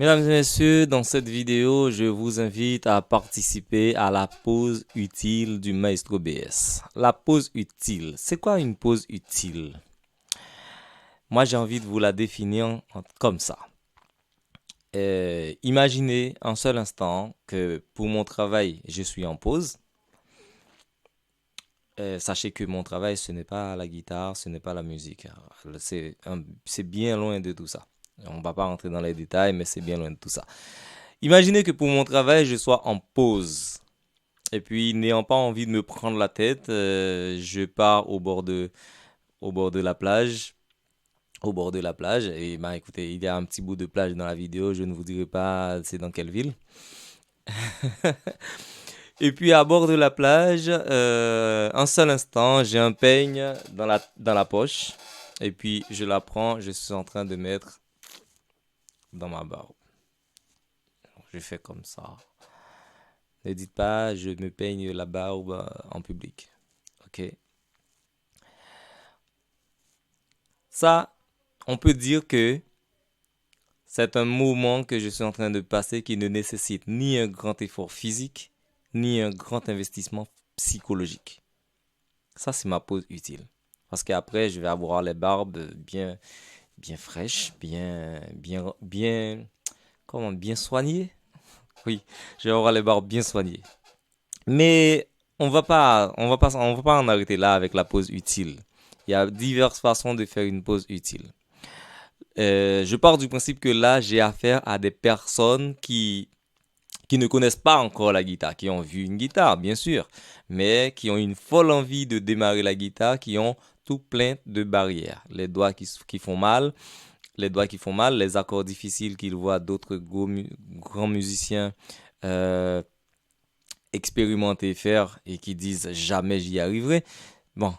Mesdames et messieurs, dans cette vidéo, je vous invite à participer à la pause utile du Maestro BS. La pause utile, c'est quoi une pause utile? Moi, j'ai envie de vous la définir comme ça. Imaginez un seul instant que pour mon travail, je suis en pause. Sachez que mon travail, ce n'est pas la guitare, ce n'est pas la musique. C'est bien loin de tout ça. On ne va pas rentrer dans les détails, mais c'est bien loin de tout ça. Imaginez que pour mon travail, je sois en pause. Et puis, n'ayant pas envie de me prendre la tête, je pars au bord de la plage. Au bord de la plage. Et bah, écoutez, il y a un petit bout de plage dans la vidéo. Je ne vous dirai pas c'est dans quelle ville. Et puis, à bord de la plage, un seul instant, j'ai un peigne dans la poche. Et puis, je la prends. Je suis en train de mettre dans ma barbe. Je fais comme ça. Ne dites pas, je me peigne la barbe en public. Ok? Ça, on peut dire que c'est un moment que je suis en train de passer qui ne nécessite ni un grand effort physique, ni un grand investissement psychologique. Ça, c'est ma pause utile. Parce qu'après, je vais avoir les barbes bien fraîches, bien soignées. Oui, je vais avoir les barbes bien soignées. Mais on va pas en arrêter là avec la pause utile. Il y a diverses façons de faire une pause utile. Je pars du principe que là, j'ai affaire à des personnes qui ne connaissent pas encore la guitare, qui ont vu une guitare, bien sûr, mais qui ont une folle envie de démarrer la guitare, qui ont tout plein de barrières. Les doigts qui font mal, les accords difficiles qu'ils voient d'autres grands musiciens euh, expérimenter faire et qui disent jamais j'y arriverai. Bon,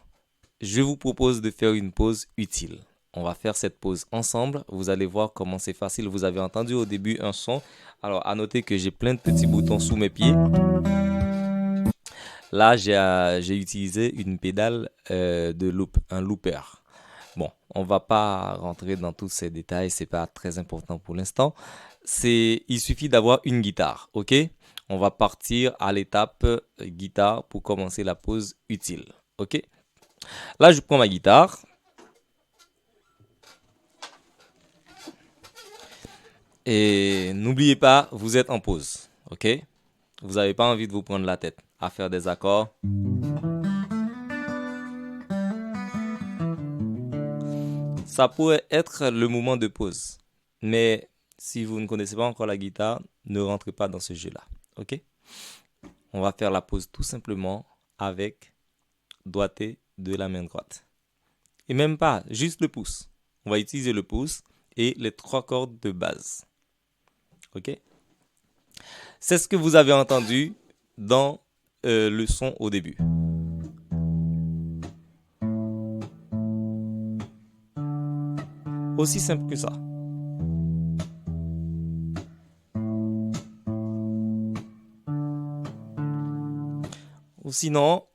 je vous propose de faire une pause utile. On va faire cette pause ensemble. Vous allez voir comment c'est facile. Vous avez entendu au début un son. Alors, à noter que j'ai plein de petits boutons sous mes pieds. Là, j'ai utilisé une pédale de loop, un looper. Bon, on va pas rentrer dans tous ces détails. C'est pas très important pour l'instant. Il suffit d'avoir une guitare, ok? On va partir à l'étape guitare pour commencer la pause utile, ok? Là, je prends ma guitare. Et n'oubliez pas, vous êtes en pause, ok? Vous n'avez pas envie de vous prendre la tête à faire des accords. Ça pourrait être le moment de pause. Mais si vous ne connaissez pas encore la guitare, ne rentrez pas dans ce jeu-là, ok? On va faire la pause tout simplement avec doigté de la main droite. Et même pas, juste le pouce. On va utiliser le pouce et les trois cordes de base, ok? C'est ce que vous avez entendu dans le son au début. Aussi simple que ça. Ou sinon,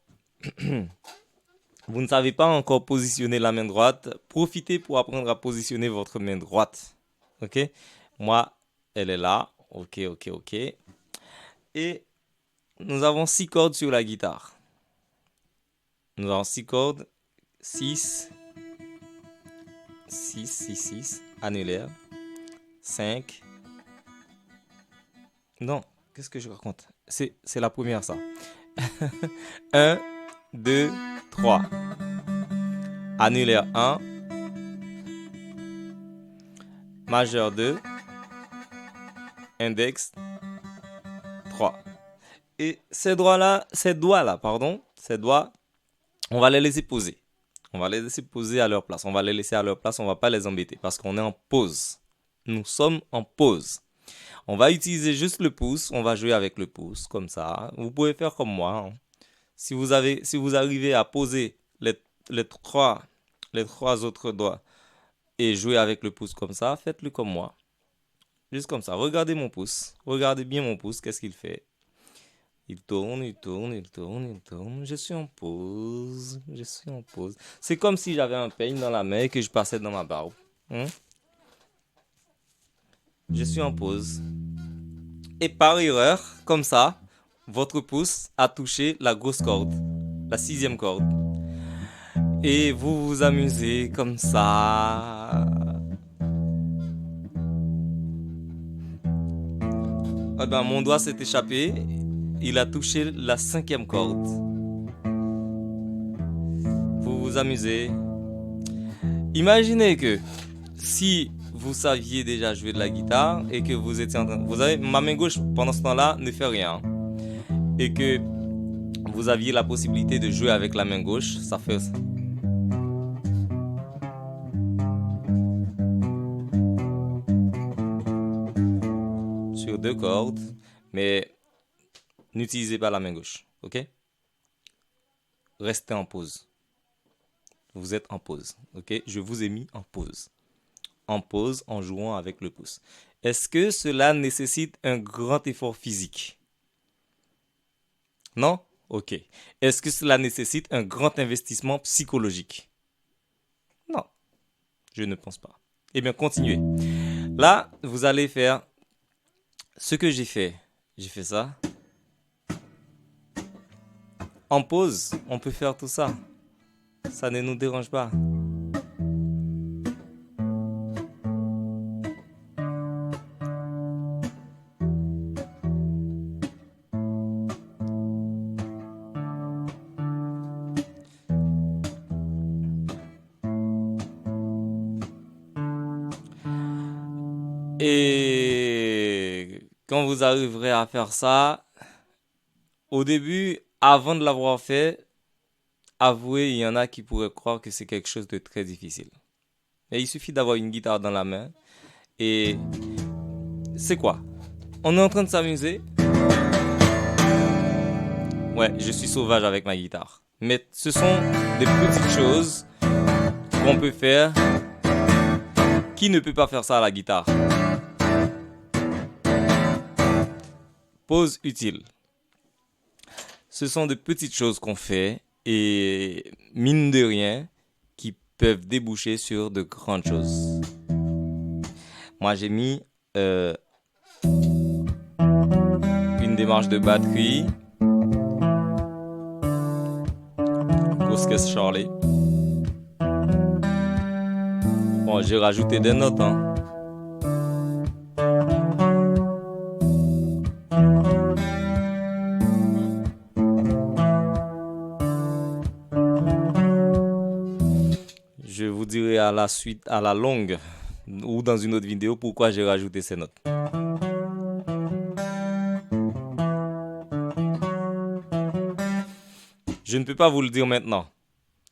vous ne savez pas encore positionner la main droite, profitez pour apprendre à positionner votre main droite. Ok? Moi, elle est là. Ok, ok, ok. Et nous avons 6 cordes sur la guitare. Nous avons 6 cordes. 6, 6, 6, 6, annulaire. 5. Non, qu'est-ce que je raconte? C'est la première, ça. 1, 2, 3. Annulaire 1. Majeur 2. Index 3. Et ces doigts, on va les laisser poser. On va les laisser poser à leur place. On va les laisser à leur place, on va pas les embêter parce qu'on est en pause. Nous sommes en pause. On va utiliser juste le pouce, on va jouer avec le pouce, comme ça. Vous pouvez faire comme moi, hein. Si vous arrivez à poser les trois, les trois autres doigts et jouer avec le pouce comme ça, faites-le comme moi. Juste comme ça. Regardez mon pouce. Regardez bien mon pouce, qu'est-ce qu'il fait? Il tourne, il tourne, il tourne, il tourne. Je suis en pause. Je suis en pause. C'est comme si j'avais un peigne dans la main et que je passais dans ma barbe. Hein? je suis en pause. Et par erreur, comme ça, votre pouce a touché la grosse corde, la sixième corde. Et vous vous amusez comme ça. Eh ben, mon doigt s'est échappé. Il a touché la cinquième corde. Vous vous amusez. Imaginez que si vous saviez déjà jouer de la guitare et que vous étiez en train... Vous avez ma main gauche pendant ce temps-là ne fait rien. Et que vous aviez la possibilité de jouer avec la main gauche, ça fait... Sur deux cordes, mais n'utilisez pas la main gauche, ok? Restez en pause. Vous êtes en pause, ok? Je vous ai mis en pause. En pause en jouant avec le pouce. Est-ce que cela nécessite un grand effort physique? Non? Ok. Est-ce que cela nécessite un grand investissement psychologique? Non, je ne pense pas. Eh bien, continuez. Là, vous allez faire ce que j'ai fait. J'ai fait ça. En pause, on peut faire tout ça. Ça ne nous dérange pas. Et quand vous arriverez à faire ça, au début, avant de l'avoir fait, avouez, il y en a qui pourraient croire que c'est quelque chose de très difficile. Mais il suffit d'avoir une guitare dans la main. Et c'est quoi? On est en train de s'amuser. Ouais, je suis sauvage avec ma guitare. Mais ce sont des petites choses qu'on peut faire. Qui ne peut pas faire ça à la guitare? Pause utile. Ce sont de petites choses qu'on fait et mine de rien qui peuvent déboucher sur de grandes choses. Moi j'ai mis une démarche de batterie. Grosse caisse Charlie. Bon, j'ai rajouté des notes, hein. Je vous dirai à la suite, à la longue, ou dans une autre vidéo, pourquoi j'ai rajouté ces notes. Je ne peux pas vous le dire maintenant.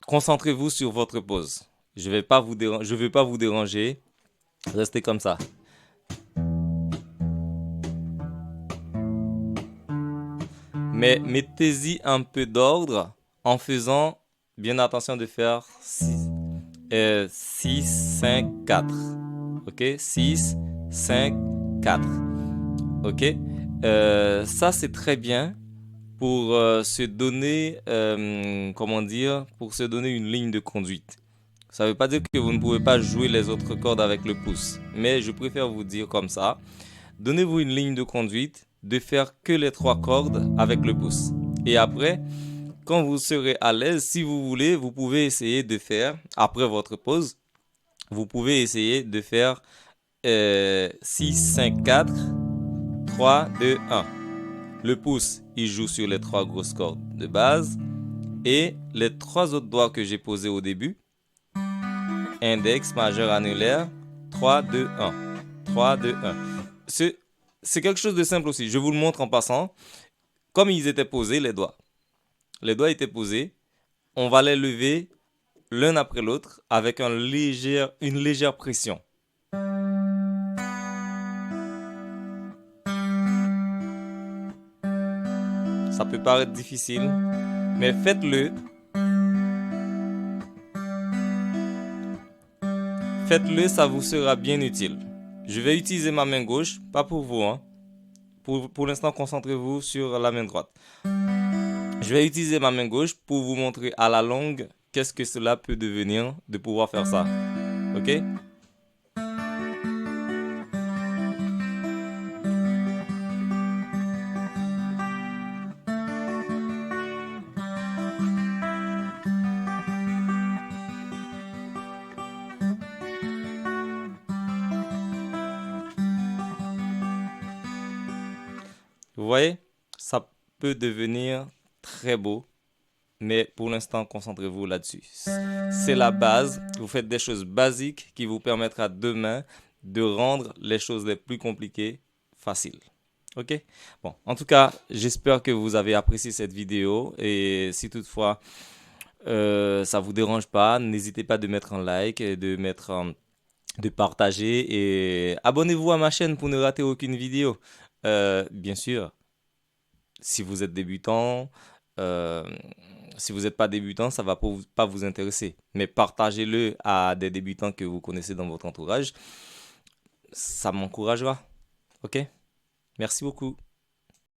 Concentrez-vous sur votre pause. Je vais pas vous vais pas vous déranger. Restez comme ça. Mais mettez-y un peu d'ordre en faisant bien attention de faire 6, 5, 4. Ok? 6, 5, 4. Ok? Ça, c'est très bien pour se donner, comment dire, pour se donner une ligne de conduite. Ça ne veut pas dire que vous ne pouvez pas jouer les autres cordes avec le pouce, mais je préfère vous dire comme ça. Donnez-vous une ligne de conduite de faire que les trois cordes avec le pouce. Et après, quand vous serez à l'aise, si vous voulez, vous pouvez essayer de faire, après votre pause, vous pouvez essayer de faire 6, 5, 4, 3, 2, 1. Le pouce, il joue sur les trois grosses cordes de base. Et les trois autres doigts que j'ai posés au début, index, majeur, annulaire, 3, 2, 1. 3, 2, 1. C'est quelque chose de simple aussi. Je vous le montre en passant. Comme ils étaient posés, les doigts étaient posés. On va les lever l'un après l'autre avec une légère pression. Ça peut paraître difficile, mais faites-le. Faites-le, ça vous sera bien utile. Je vais utiliser ma main gauche, pas pour vous, hein. Pour l'instant, concentrez-vous sur la main droite. Je vais utiliser ma main gauche pour vous montrer à la longue qu'est-ce que cela peut devenir de pouvoir faire ça. Ok? Vous voyez, ça peut devenir très beau, mais pour l'instant, concentrez-vous là-dessus. C'est la base. Vous faites des choses basiques qui vous permettra demain de rendre les choses les plus compliquées faciles. Ok? Bon, en tout cas, j'espère que vous avez apprécié cette vidéo et si toutefois ça vous dérange pas, n'hésitez pas de mettre un like, et de partager et abonnez-vous à ma chaîne pour ne rater aucune vidéo. Bien sûr, si vous êtes débutant, euh, si vous n'êtes pas débutant, ça va pas vous intéresser. Mais partagez-le à des débutants que vous connaissez dans votre entourage. Ça m'encouragera. Ok? Merci beaucoup.